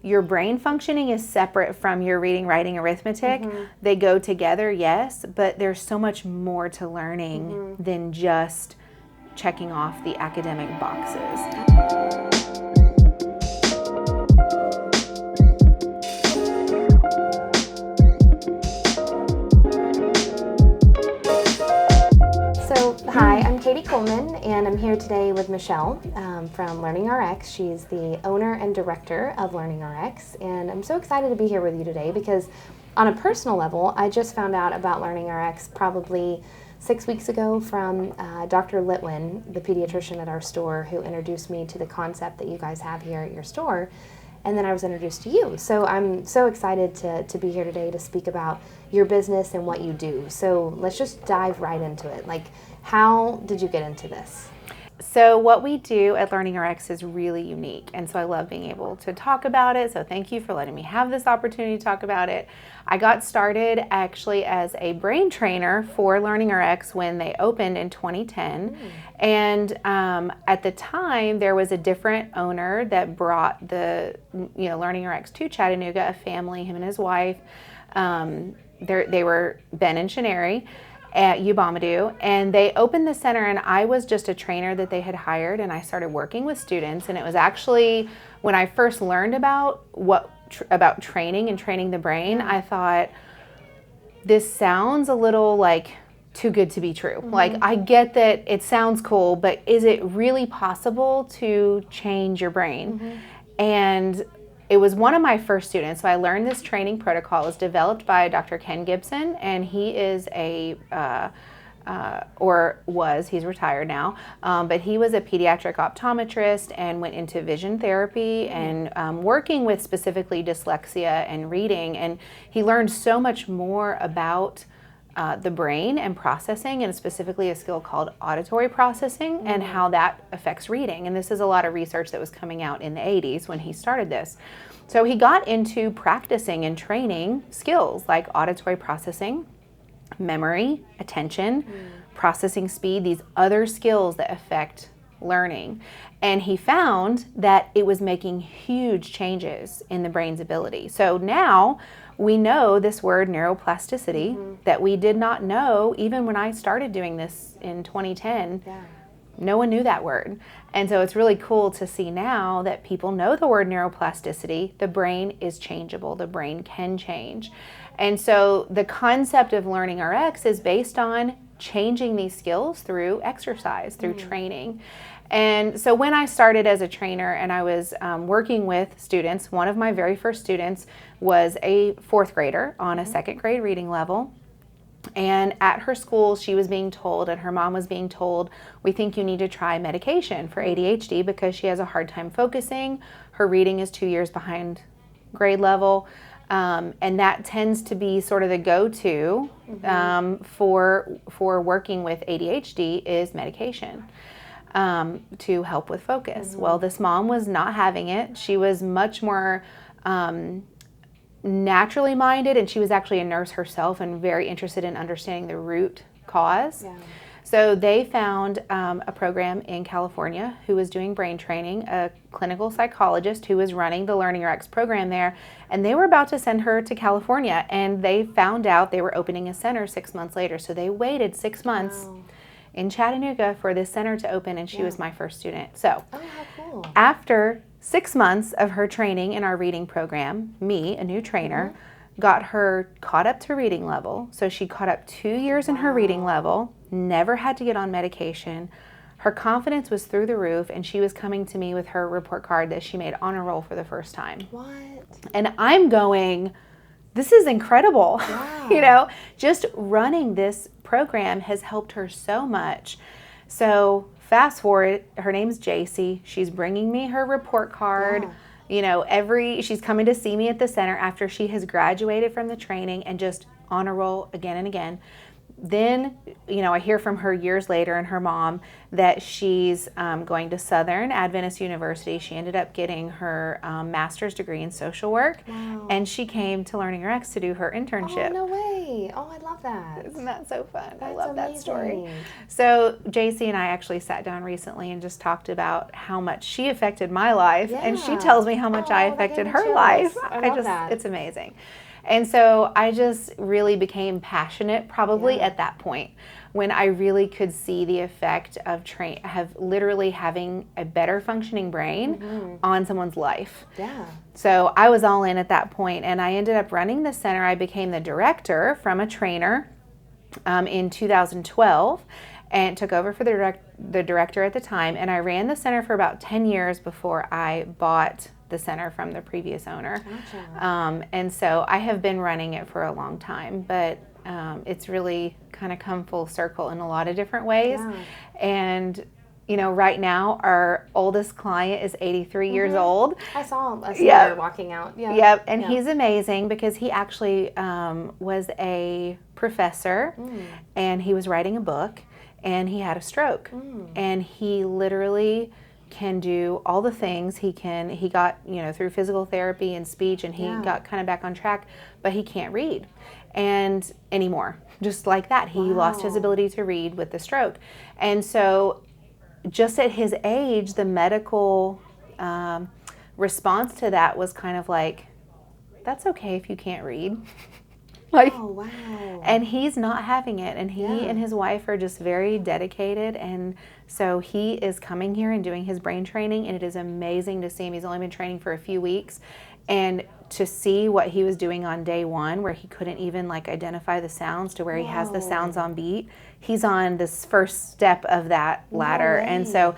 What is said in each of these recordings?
your brain functioning is separate from your reading, writing, arithmetic. They go together, yes, but there's so much more to learning than just checking off the academic boxes. Hi, I'm Katie Coleman, and I'm here today with Michelle from LearningRx. She's the owner and director of LearningRx, and I'm so excited to be here with you today because on a personal level, I just found out about LearningRx probably 6 weeks ago from Dr. Litwin, the pediatrician at our store, who introduced me to the concept that you guys have here at your store. And then I was introduced to you. So I'm so excited to be here today to speak about your business and what you do. So let's just dive right into it. Like, how did you get into this? So what we do at LearningRx is really unique, and so I love being able to talk about it, so thank you for letting me have this opportunity to talk about it. I got started actually as a brain trainer for LearningRx when they opened in 2010, and at the time there was a different owner that brought the LearningRx to Chattanooga, a family, him and his wife. They were Ben and Shaneri at Ubamadoo, and they opened the center, and I was just a trainer that they had hired, and I started working with students. And it was actually when I first learned about about training and training the brain, I thought, this sounds a little like too good to be true. Like, I get that it sounds cool, but is it really possible to change your brain? And it was one of my first students. So I learned this training protocol. It was developed by Dr. Ken Gibson, and he is he's retired now, but he was a pediatric optometrist and went into vision therapy and working with specifically dyslexia and reading. And he learned so much more about the brain and processing, and specifically a skill called auditory processing and how that affects reading. And this is a lot of research that was coming out in the 80s when he started this. So he got into practicing and training skills like auditory processing, memory, attention, processing speed, these other skills that affect learning. And he found that it was making huge changes in the brain's ability. So now we know this word neuroplasticity that we did not know even when I started doing this in 2010. No one knew that word. And so it's really cool to see now that people know the word neuroplasticity. The brain is changeable. The brain can change. And so the concept of LearningRx is based on changing these skills through exercise, through training. And so when I started as a trainer and I was working with students, one of my very first students was a fourth grader on a second grade reading level. And at her school, she was being told, and her mom was being told, we think you need to try medication for ADHD because she has a hard time focusing. Her reading is 2 years behind grade level. And that tends to be sort of the go-to for working with ADHD is medication to help with focus. Well, this mom was not having it. She was much more naturally minded, and she was actually a nurse herself and very interested in understanding the root cause. So they found a program in California who was doing brain training, a clinical psychologist who was running the LearningRx program there, and they were about to send her to California, and they found out they were opening a center 6 months later. So they waited 6 months in Chattanooga for this center to open, and she was my first student. So how cool. After 6 months of her training in our reading program, me, a new trainer, got her caught up to reading level. So she caught up 2 years in her reading level, never had to get on medication. Her confidence was through the roof, and she was coming to me with her report card that she made honor roll for the first time. What? And I'm going, this is incredible. Just running this program has helped her so much. So fast forward, her name's JC. She's bringing me her report card. She's coming to see me at the center after she has graduated from the training and just honor roll again and again. Then, I hear from her years later and her mom that she's going to Southern Adventist University. She ended up getting her master's degree in social work, and she came to LearningRx to do her internship. Oh, no way. really? Oh, I love that. Isn't that so fun? I That's love that story. amazing. So JC and I actually sat down recently and just talked about how much she affected my life, and she Yeah. tells me how much I Oh, that gave affected me her chills. life. I love that. It's amazing. And so I just really became passionate probably Yeah. at that point when I really could see the effect of literally having a better functioning brain on someone's life. Yeah. So I was all in at that point, and I ended up running the center. I became the director from a trainer in 2012 and took over for the director at the time, and I ran the center for about 10 years before I bought the center from the previous owner. Gotcha. And so I have been running it for a long time, but it's really kind of come full circle in a lot of different ways. Yeah. And right now our oldest client is 83 years old. I saw a Yep. singer walking out. Yeah. Yep, and Yeah. he's amazing because he actually was a professor, and he was writing a book, and he had a stroke, and he literally can do all the things. He got through physical therapy and speech, and he got kind of back on track, but he can't read and anymore. Just like that, he lost his Wow. ability to read with the stroke, and so just at his age, the medical response to that was kind of like, that's okay if you can't read. Like, Oh, wow. and he's not having it, and he Yeah. and his wife are just very dedicated, and so he is coming here and doing his brain training, and it is amazing to see him. He's only been training for a few weeks, and to see what he was doing on day one, where he couldn't even identify the sounds, to where he has the sounds on beat. He's on this first step of that ladder. And so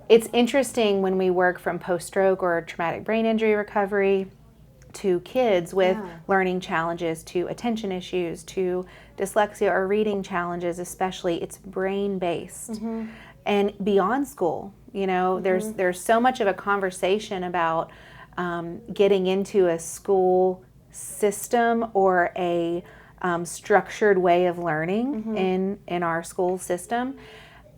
it's interesting when we work from post-stroke or traumatic brain injury recovery to kids with learning challenges, to attention issues, to dyslexia or reading challenges, especially. It's brain-based. And beyond school, there's so much of a conversation about getting into a school system or a structured way of learning in our school system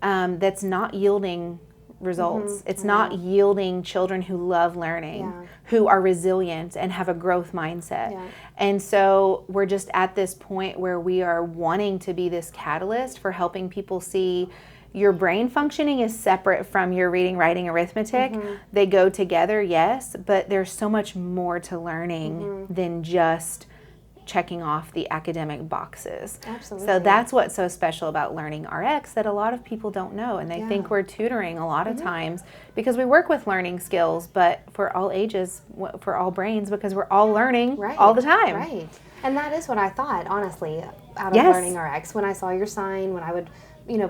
that's not yielding results. It's not yielding children who love learning, who are resilient and have a growth mindset. And so we're just at this point where we are wanting to be this catalyst for helping people see your brain functioning is separate from your reading, writing, arithmetic. They go together, yes, but there's so much more to learning than just checking off the academic boxes. Absolutely. So that's what's so special about LearningRx that a lot of people don't know, and they think we're tutoring a lot of times because we work with learning skills, but for all ages, for all brains, because we're all learning all the time. Right. And that is what I thought, honestly, out of Yes. LearningRx. When I saw your sign, when I would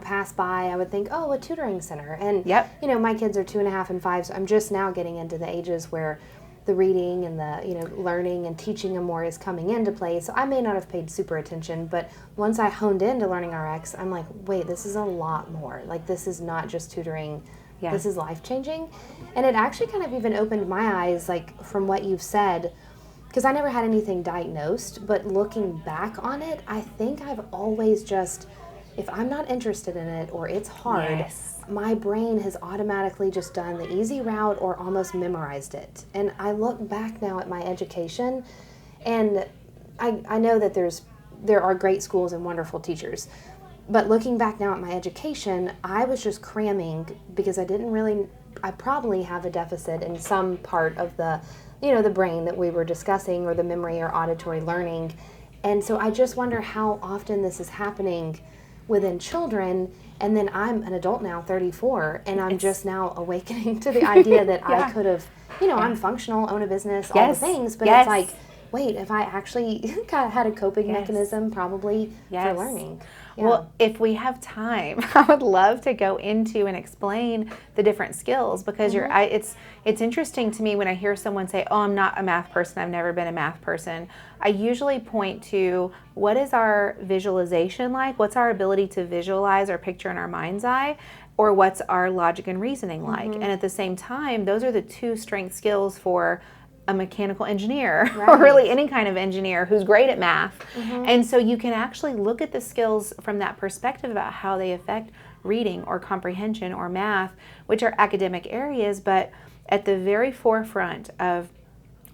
pass by, I would think, oh, a tutoring center. And, my kids are 2.5 and 5, so I'm just now getting into the ages where the reading and the, learning and teaching them more is coming into play. So I may not have paid super attention, but once I honed into LearningRx, I'm like, wait, this is a lot more. Like, this is not just tutoring. This is life-changing. And it actually kind of even opened my eyes, from what you've said, because I never had anything diagnosed, but looking back on it, I think I've always just, if I'm not interested in it or it's hard, my brain has automatically just done the easy route or almost memorized it. And I look back now at my education, and I know that there are great schools and wonderful teachers, but looking back now at my education, I was just cramming because I probably have a deficit in some part of the brain that we were discussing, or the memory or auditory learning. And so I just wonder how often this is happening within children. And then I'm an adult now, 34, and I'm just now awakening to the idea that I could have, I'm functional, own a business, all the things, but it's like, wait, if I actually kind of had a coping mechanism probably for learning. Well, if we have time, I would love to go into and explain the different skills, because it's interesting to me when I hear someone say, oh, I'm not a math person, I've never been a math person. I usually point to, what is our visualization like? What's our ability to visualize or picture in our mind's eye? Or what's our logic and reasoning like? And at the same time, those are the two strength skills for a mechanical engineer, or really any kind of engineer who's great at math. And so you can actually look at the skills from that perspective about how they affect reading or comprehension or math, which are academic areas, but at the very forefront of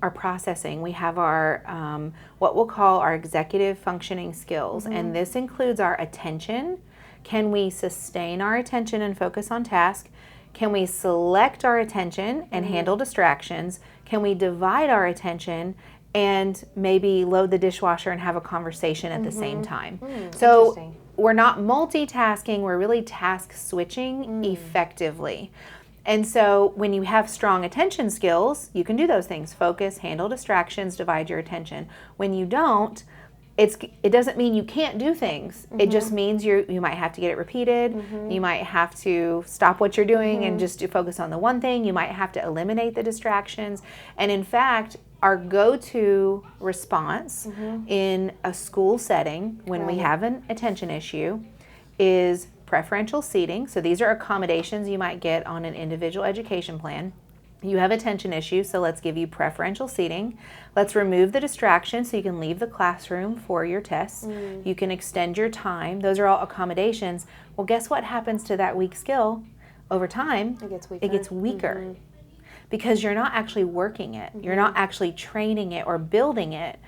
our processing. We have our what we'll call our executive functioning skills, and this includes our attention. Can we sustain our attention and focus on task? Can we select our attention and handle distractions? Can we divide our attention and maybe load the dishwasher and have a conversation at the same time? So we're not multitasking, we're really task switching effectively. And so when you have strong attention skills, you can do those things: focus, handle distractions, divide your attention. When you don't, it doesn't mean you can't do things. It just means you might have to get it repeated. You might have to stop what you're doing and just focus on the one thing. You might have to eliminate the distractions. And in fact, our go-to response in a school setting when we have an attention issue is preferential seating. So these are accommodations you might get on an individual education plan. You have attention issues, so let's give you preferential seating. Let's remove the distraction so you can leave the classroom for your tests. You can extend your time. Those are all accommodations. Well, guess what happens to that weak skill? Over time, it gets weaker. Because you're not actually working it. You're not actually training it or building it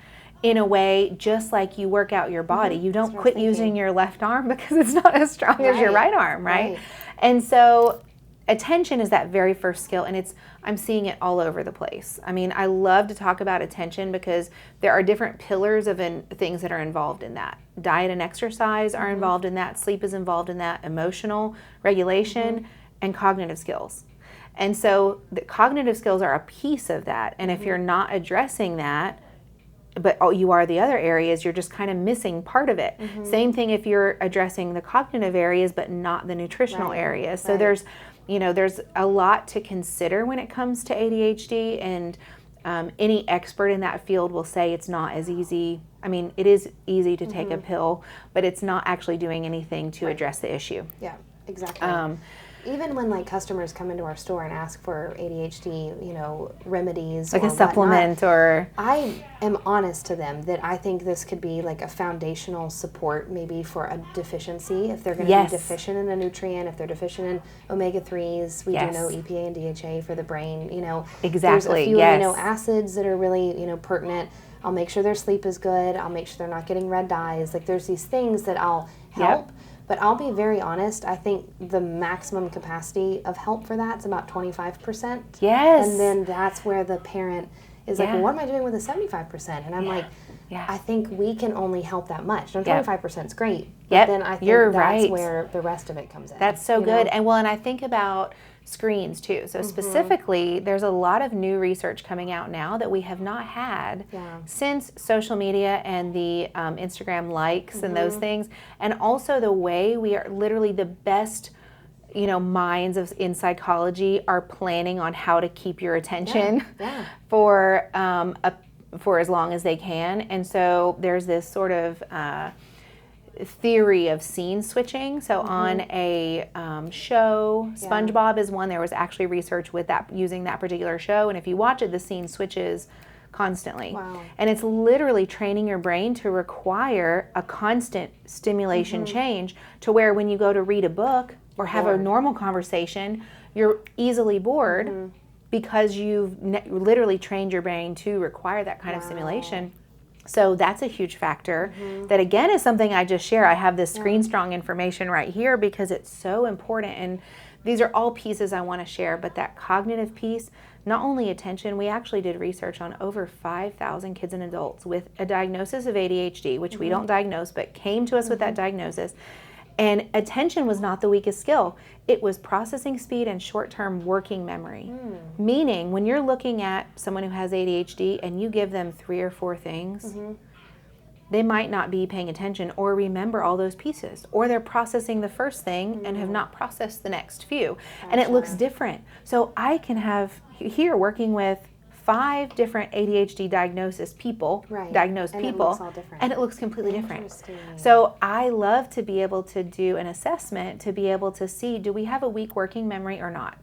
in a way just like you work out your body. You don't quit using your left arm because it's not as strong as your right arm, right? And so attention is that very first skill, and I'm seeing it all over the place. I mean, I love to talk about attention because there are different pillars of things that are involved in that. Diet and exercise are involved in that. Sleep is involved in that. Emotional regulation and cognitive skills. And so the cognitive skills are a piece of that. And if you're not addressing that, but you are the other areas, you're just kind of missing part of it. Same thing if you're addressing the cognitive areas, but not the nutritional areas. So there's a lot to consider when it comes to ADHD, and any expert in that field will say it's not as easy. I mean, it is easy to take a pill, but it's not actually doing anything to address the issue. Yeah, exactly. Even when customers come into our store and ask for ADHD, remedies, like a supplement, or I am honest to them that I think this could be like a foundational support, maybe for a deficiency if they're going to be deficient in a nutrient, if they're deficient in omega-3s. We do know EPA and DHA for the brain. There's a few amino acids that are really pertinent. I'll make sure their sleep is good. I'll make sure they're not getting red dyes. There's these things that I'll help. But I'll be very honest, I think the maximum capacity of help for that is about 25%. Yes. And then that's where the parent is like, well, what am I doing with the 75%? And I'm like, I think we can only help that much. Now, 25% is great. But then I think that's where the rest of it comes in. That's so good. And I think about screens too. So specifically, there's a lot of new research coming out now that we have not had since social media and the Instagram likes and those things, and also the way we are literally the best minds in psychology are planning on how to keep your attention for as long as they can. And so there's this sort of theory of scene switching. So on a show, SpongeBob is one. There was actually research with that, using that particular show, and if you watch it, the scene switches constantly. And it's literally training your brain to require a constant stimulation change, to where when you go to read a book or have a normal conversation, you're easily bored because you've literally trained your brain to require that kind of stimulation. So that's a huge factor. That again is something I just share. I have this screen strong information right here because it's so important, and these are all pieces I want to share. But that cognitive piece, not only attention, we actually did research on over 5,000 kids and adults with a diagnosis of ADHD, which we don't diagnose, but came to us with that diagnosis. And attention was not the weakest skill. It was processing speed and short-term working memory. Meaning, when you're looking at someone who has ADHD and you give them 3 or 4 things, they might not be paying attention or remember all those pieces. Or they're processing the first thing and have not processed the next few. And it looks different. So I can have, here working with 5 different ADHD diagnosed people, and it looks all different. And it looks completely different. So I love to be able to do an assessment to be able to see, do we have a weak working memory or not?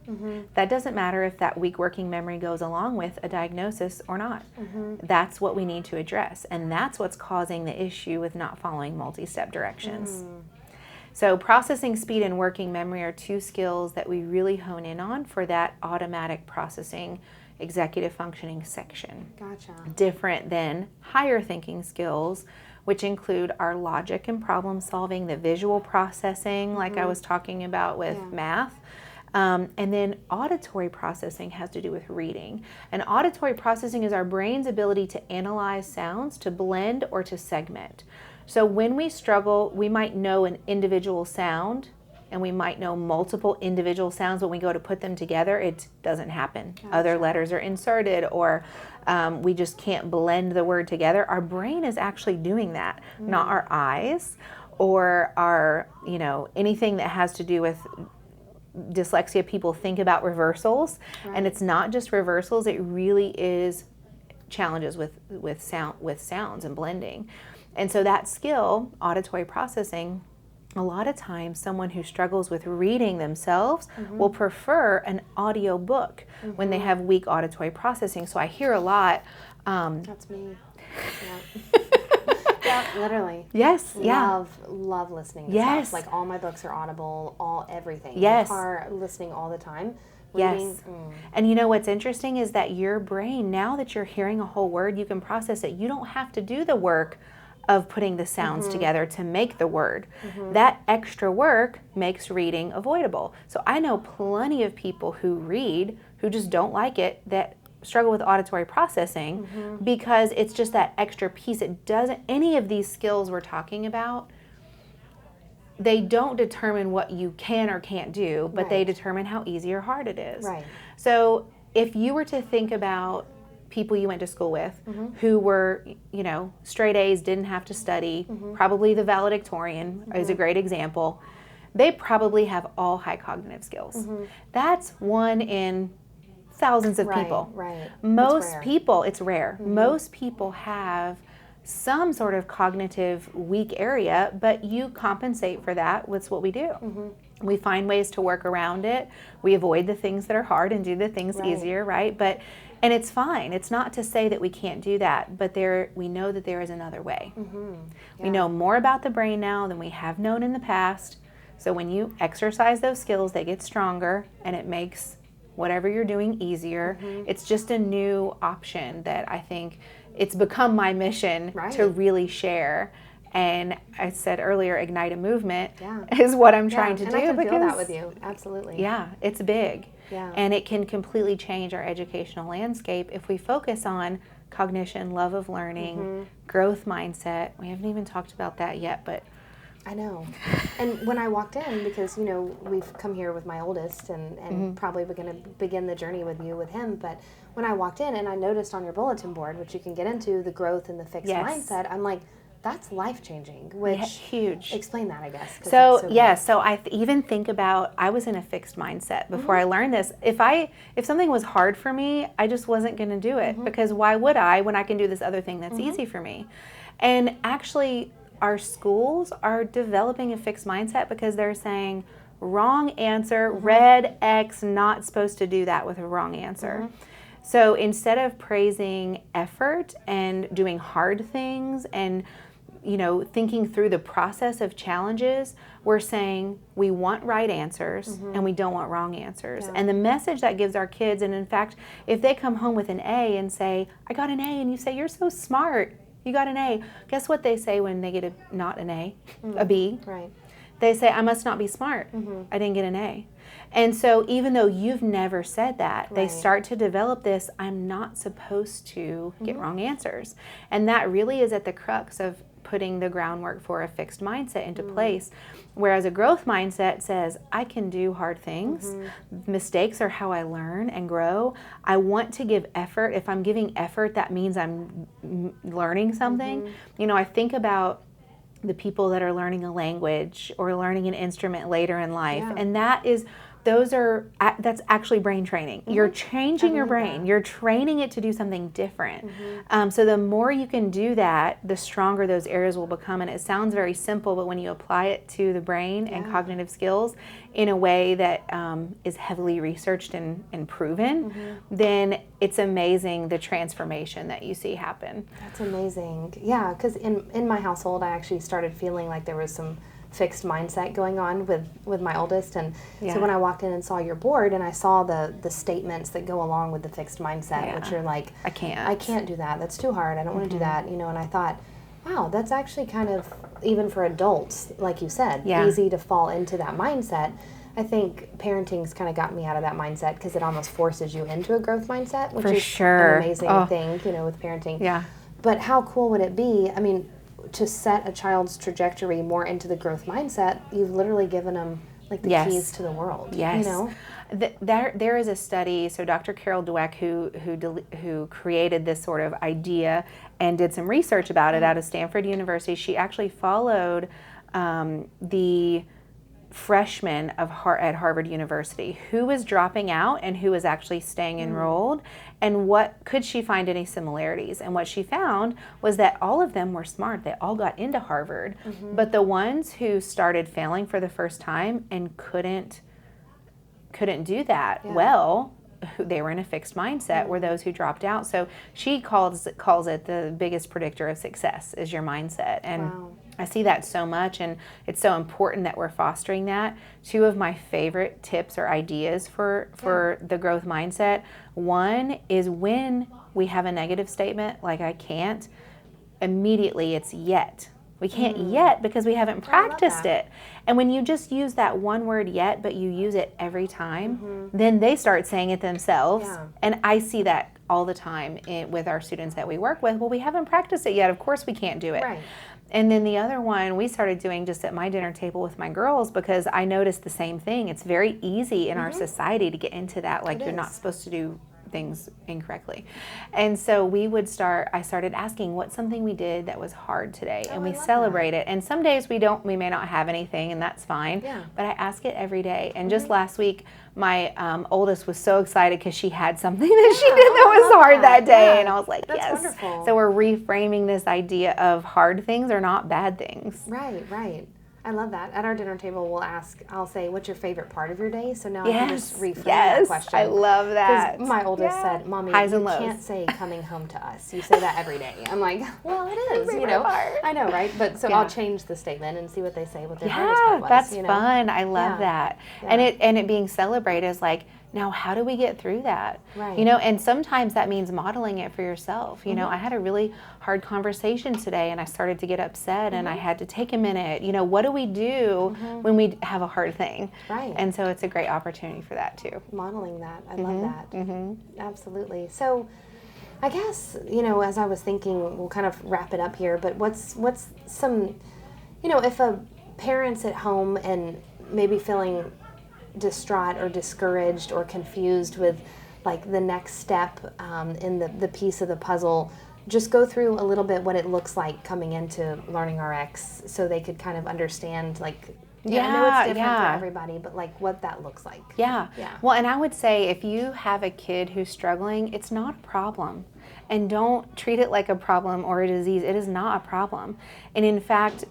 That doesn't matter if that weak working memory goes along with a diagnosis or not. That's what we need to address, and that's what's causing the issue with not following multi-step directions. So processing speed and working memory are 2 skills that we really hone in on for that automatic processing executive functioning section. Gotcha. Different than higher thinking skills, which include our logic and problem solving, the visual processing, like I was talking about with math. And then auditory processing has to do with reading. And auditory processing is our brain's ability to analyze sounds, to blend, or to segment. So when we struggle, we might know an individual sound, and we might know multiple individual sounds. When we go to put them together, it doesn't happen. Gotcha. Other letters are inserted, or we just can't blend the word together. Our brain is actually doing that, not our eyes or our, anything that has to do with dyslexia. People think about reversals, and it's not just reversals. It really is challenges with sounds and blending. And so that skill, auditory processing, a lot of times someone who struggles with reading themselves will prefer an audio book when they have weak auditory processing. So I hear a lot. That's me. Yeah, literally. Yes, Love listening to yes. stuff. Like all my books are audible, everything. Yes. In the car, listening all the time. Yes. Reading, And you know what's interesting is that your brain, now that you're hearing a whole word, you can process it. You don't have to do the work of putting the sounds together to make the word. That extra work makes reading avoidable. So I know plenty of people who read who just don't like it, that struggle with auditory processing because it's just that extra piece. It doesn't, any of these skills we're talking about, they don't determine what you can or can't do, but they determine how easy or hard it is. Right. So if you were to think about people you went to school with who were, straight A's, didn't have to study, probably the valedictorian is a great example, they probably have all high cognitive skills. That's one in thousands of people. Right. Most people, it's rare. Most people have some sort of cognitive weak area, but you compensate for that with what we do. We find ways to work around it. We avoid the things that are hard and do the things easier, right? And it's fine. It's not to say that we can't do that, but we know that there is another way. We know more about the brain now than we have known in the past. So when you exercise those skills, they get stronger, and it makes whatever you're doing easier. It's just a new option that I think it's become my mission to really share. And I said earlier, ignite a movement is what I'm trying to do. And I can feel that with you. Absolutely. Yeah, it's big. Yeah. And it can completely change our educational landscape if we focus on cognition, love of learning, growth mindset. We haven't even talked about that yet, but I know. And when I walked in, because, we've come here with my oldest and probably we're going to begin the journey with him, but when I walked in and I noticed on your bulletin board, which you can get into, the growth and the fixed mindset, I'm like, that's life-changing, which huge. Explain that, I guess. So I even think about, I was in a fixed mindset before I learned this. If something was hard for me, I just wasn't going to do it, because why would I when I can do this other thing that's easy for me? And actually, our schools are developing a fixed mindset because they're saying, wrong answer, red X, not supposed to do that with a wrong answer. So instead of praising effort and doing hard things and thinking through the process of challenges, we're saying we want right answers and we don't want wrong answers. And the message that gives our kids, and in fact, if they come home with an A and say, I got an A, and you say, you're so smart, you got an A. Guess what they say when they get not an A, a B? Right. They say, I must not be smart. I didn't get an A. And so even though you've never said that, they start to develop this, I'm not supposed to get wrong answers. And that really is at the crux of putting the groundwork for a fixed mindset into place. Whereas a growth mindset says, I can do hard things. Mistakes are how I learn and grow. I want to give effort. If I'm giving effort, that means I'm learning something. I think about the people that are learning a language or learning an instrument later in life, and that's actually brain training. You're changing your brain. You're training it to do something different. So the more you can do that, the stronger those areas will become. And it sounds very simple, but when you apply it to the brain and cognitive skills in a way that is heavily researched and proven, then it's amazing the transformation that you see happen. That's amazing. Yeah, because in my household, I actually started feeling like there was some fixed mindset going on with my oldest, and Yeah. so when I walked in and saw your board and I saw the statements that go along with the fixed mindset, Yeah. which are like, I can't do that, that's too hard, I don't want to do that, and I thought, wow, that's actually kind of, even for adults, like you said, Yeah. easy to fall into that mindset. I think parenting's kind of got me out of that mindset because it almost forces you into a growth mindset, which For is sure. an amazing thing, with parenting. Yeah. But how cool would it be? I mean, to set a child's trajectory more into the growth mindset, you've literally given them like the Yes. keys to the world. Yes. There is a study. So Dr. Carol Dweck, who created this sort of idea and did some research about it out of Stanford University, she actually followed the freshmen at Harvard University who was dropping out and who was actually staying enrolled, and what could she find any similarities. And what she found was that all of them were smart. They all got into Harvard, but the ones who started failing for the first time and couldn't do that well, they were in a fixed mindset, were those who dropped out. So she calls it the biggest predictor of success is your mindset. And Wow. I see that so much, and it's so important that we're fostering that. Two of my favorite tips or ideas for the growth mindset. One is when we have a negative statement, like I can't, immediately it's yet. We can't yet because we haven't practiced it. And when you just use that one word yet, but you use it every time, then they start saying it themselves. Yeah. And I see that all the time with our students that we work with. Well, we haven't practiced it yet. Of course we can't do it. Right. And then the other one we started doing just at my dinner table with my girls, because I noticed the same thing. It's very easy in our society to get into that, like you're not supposed to do things incorrectly. And so I started asking what's something we did that was hard today, and we celebrate it. And some days we may not have anything, and that's fine. Yeah. But I ask it every day. And just last week, my oldest was so excited because she had something that she did that was hard that day. Yeah. And I was like, That's yes. wonderful. So we're reframing this idea of hard things are not bad things. Right, right. I love that. At our dinner table, I'll say, what's your favorite part of your day? So now I can just reframe that question. I love that. 'Cause my oldest said, Mommy, Highs you and lows. can't say coming home to us. You say that every day. I'm like, well, it is, I know, right? But so I'll change the statement and see what they say, what their hardest part was. That's fun. I love that. Yeah. And it being celebrated is like, now how do we get through that? Right. And sometimes that means modeling it for yourself. I had a really hard conversation today, and I started to get upset, and I had to take a minute. What do we do when we have a hard thing? Right. And so it's a great opportunity for that too. Modeling that. I love that. Absolutely. So I guess, as I was thinking, we'll kind of wrap it up here, but what's some, if a parent's at home and maybe feeling distraught or discouraged or confused with like the next step in the piece of the puzzle, just go through a little bit what it looks like coming into LearningRx so they could kind of understand, like, I know it's different for everybody, but like what that looks like. Yeah. Well, and I would say if you have a kid who's struggling, it's not a problem. And don't treat it like a problem or a disease. It is not a problem. And in fact,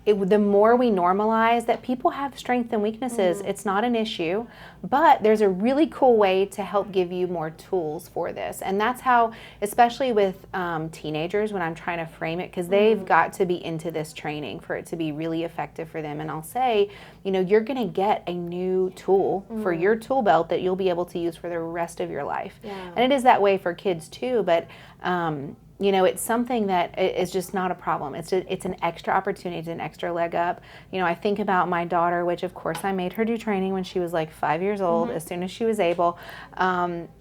the more we normalize that people have strengths and weaknesses, it's not an issue, but there's a really cool way to help give you more tools for this. And that's how, especially with teenagers, when I'm trying to frame it, because they've got to be into this training for it to be really effective for them. And I'll say, you're going to get a new tool for your tool belt that you'll be able to use for the rest of your life. Yeah. And it is that way for kids too, but it's something that is just not a problem. It's an extra opportunity, it's an extra leg up. I think about my daughter, which of course I made her do training when she was like 5 years old, as soon as she was able.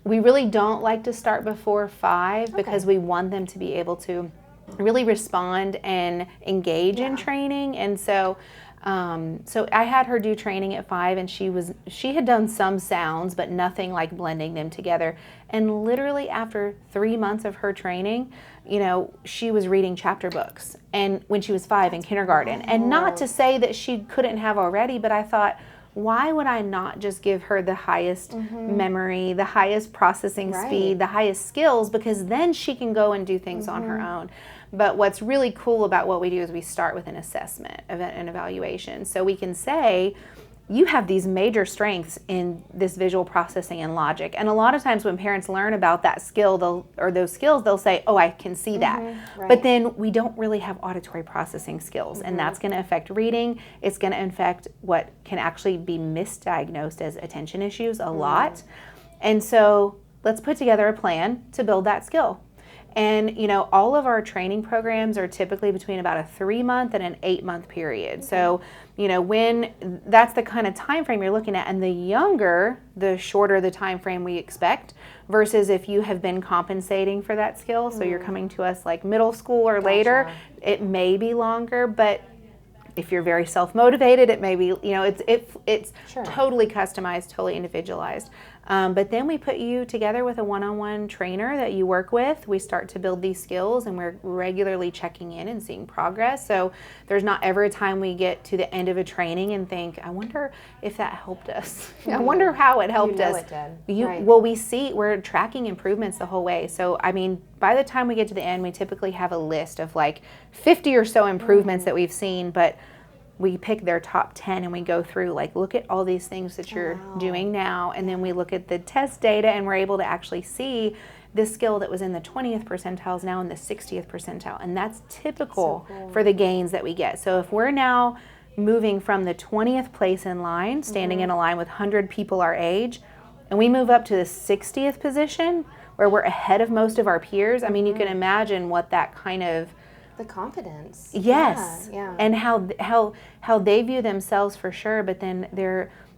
We really don't like to start before 5 because we want them to be able to really respond and engage in training. And so I had her do training at 5, and she had done some sounds, but nothing like blending them together. And literally after 3 months of her training, she was reading chapter books, and when she was 5 in kindergarten. And not to say that she couldn't have already, but I thought, why would I not just give her the highest memory, the highest processing speed, the highest skills, because then she can go and do things on her own. But what's really cool about what we do is we start with an assessment, an evaluation. So we can say, you have these major strengths in this visual processing and logic. And a lot of times when parents learn about that skill, those skills, they'll say, oh, I can see that. Right. But then we don't really have auditory processing skills. And that's going to affect reading. It's going to affect what can actually be misdiagnosed as attention issues a lot. And so let's put together a plan to build that skill. And, all of our training programs are typically between about a 3-month and an 8-month period. So, when that's the kind of time frame you're looking at, and the younger, the shorter the time frame we expect, versus if you have been compensating for that skill. So you're coming to us like middle school or later, it may be longer, but if you're very self-motivated, it may be, it's totally customized, totally individualized. But then we put you together with a one-on-one trainer that you work with. We start to build these skills, and we're regularly checking in and seeing progress. So there's not ever a time we get to the end of a training and think, I wonder if that helped us. I wonder how it helped us. It did. Right. Well, we're tracking improvements the whole way. So, by the time we get to the end, we typically have a list of like 50 or so improvements that we've seen, but we pick their top 10 and we go through, like, look at all these things that you're doing now. And then we look at the test data, and we're able to actually see this skill that was in the 20th percentile is now in the 60th percentile. And that's typical for the gains that we get. So if we're now moving from the 20th place in line, standing in a line with 100 people our age, and we move up to the 60th position where we're ahead of most of our peers, you can imagine what that kind of the confidence. Yes. Yeah. And how they view themselves for sure, but then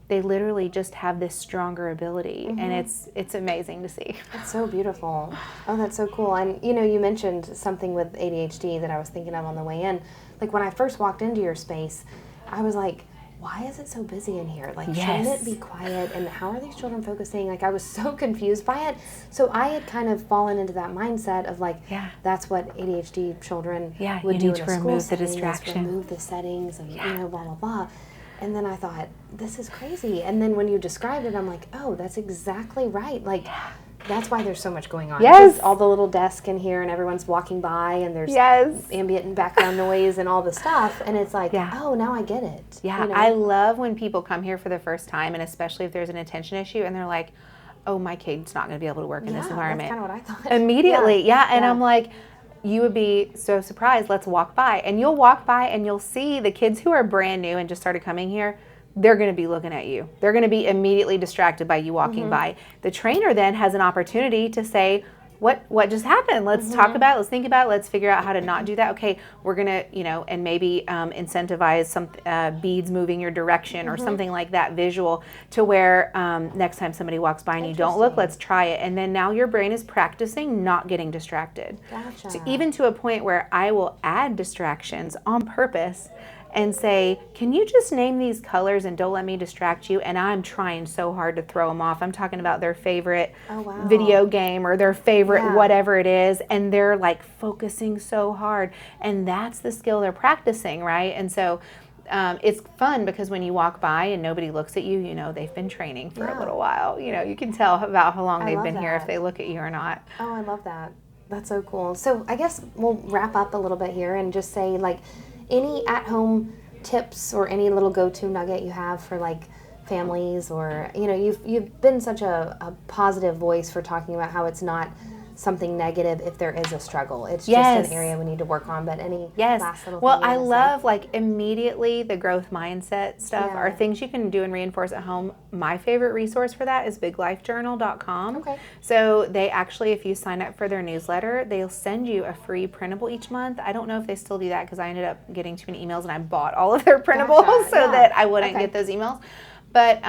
they literally just have this stronger ability, and it's amazing to see. It's so beautiful. Oh, that's so cool. And you mentioned something with ADHD that I was thinking of on the way in. Like when I first walked into your space, I was like, why is it so busy in here? Like, shouldn't it be quiet? And how are these children focusing? Like, I was so confused by it. So I had kind of fallen into that mindset of like, that's what ADHD children would do in a school setting, remove the settings and blah, blah, blah. And then I thought, this is crazy. And then when you described it, I'm like, oh, that's exactly right. Like, that's why there's so much going on. Yes. All the little desks in here, and everyone's walking by, and there's ambient and background noise and all the stuff. And it's like, oh, now I get it. Yeah, I love when people come here for the first time, and especially if there's an attention issue, and they're like, oh, my kid's not going to be able to work in this environment. That's kind of what I thought. Immediately, and I'm like, you would be so surprised. Let's walk by. And you'll walk by, and you'll see the kids who are brand new and just started coming here, they're going to be looking at you. They're going to be immediately distracted by you walking by. The trainer then has an opportunity to say, what just happened? Let's talk about it. Let's think about it. Let's figure out how to not do that. Okay, we're going to, and maybe incentivize some beads moving your direction or something like that visual to where next time somebody walks by and you don't look, let's try it. And then now your brain is practicing not getting distracted. Gotcha. So even to a point where I will add distractions on purpose and say, can you just name these colors and don't let me distract you? And I'm trying so hard to throw them off. I'm talking about their favorite video game or their favorite whatever it is, and they're like focusing so hard. And that's the skill they're practicing, right? And so it's fun because when you walk by and nobody looks at you, they've been training for a little while. You can tell about how long they've been here if they look at you or not. Oh, I love that. That's so cool. So I guess we'll wrap up a little bit here and just say, like, any at-home tips or any little go-to nugget you have for like families, or you've been such a positive voice for talking about how it's not something negative if there is a struggle. It's just an area we need to work on. But any last little thing I love like immediately the growth mindset stuff are things you can do and reinforce at home. My favorite resource for that is biglifejournal.com. Okay. So they actually, if you sign up for their newsletter, they'll send you a free printable each month. I don't know if they still do that because I ended up getting too many emails and I bought all of their printables so that I wouldn't get those emails. But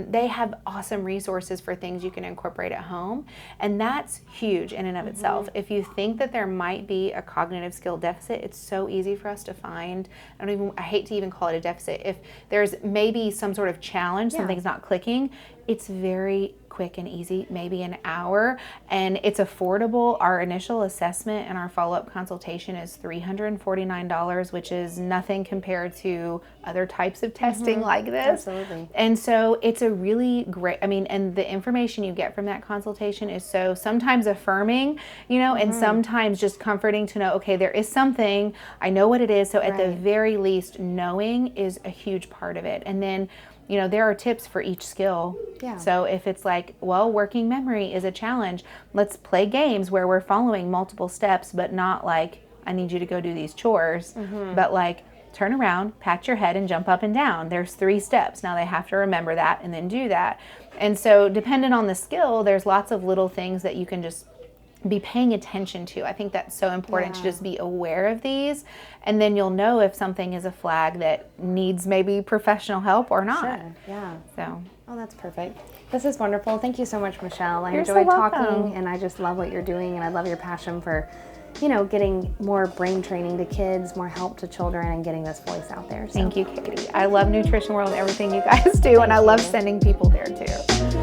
they have awesome resources for things you can incorporate at home, and that's huge in and of itself. If you think that there might be a cognitive skill deficit, it's so easy for us to find. I hate to even call it a deficit. If there's maybe some sort of challenge, something's not clicking, it's very quick and easy, maybe an hour, and it's affordable. Our initial assessment and our follow-up consultation is $349, which is nothing compared to other types of testing like this. Absolutely. And so it's a really great, and the information you get from that consultation is so sometimes affirming, and sometimes just comforting to know, okay, there is something, I know what it is. So at the very least, knowing is a huge part of it. And then there are tips for each skill. Yeah. So if it's like, well, working memory is a challenge, let's play games where we're following multiple steps, but not like, I need you to go do these chores, but like, turn around, pat your head, and jump up and down. There's 3 steps. Now they have to remember that and then do that. And so depending on the skill, there's lots of little things that you can just be paying attention to. I think that's so important to just be aware of these, and then you'll know if something is a flag that needs maybe professional help or not. Sure. Yeah. So. Oh, that's perfect. This is wonderful. Thank you so much, Michelle. I You're so enjoyed welcome. talking, and I just love what you're doing, and I love your passion for, getting more brain training to kids, more help to children, and getting this voice out there. So. Thank you, Katie. I love Nutrition World and everything you guys do, and I love sending people there too.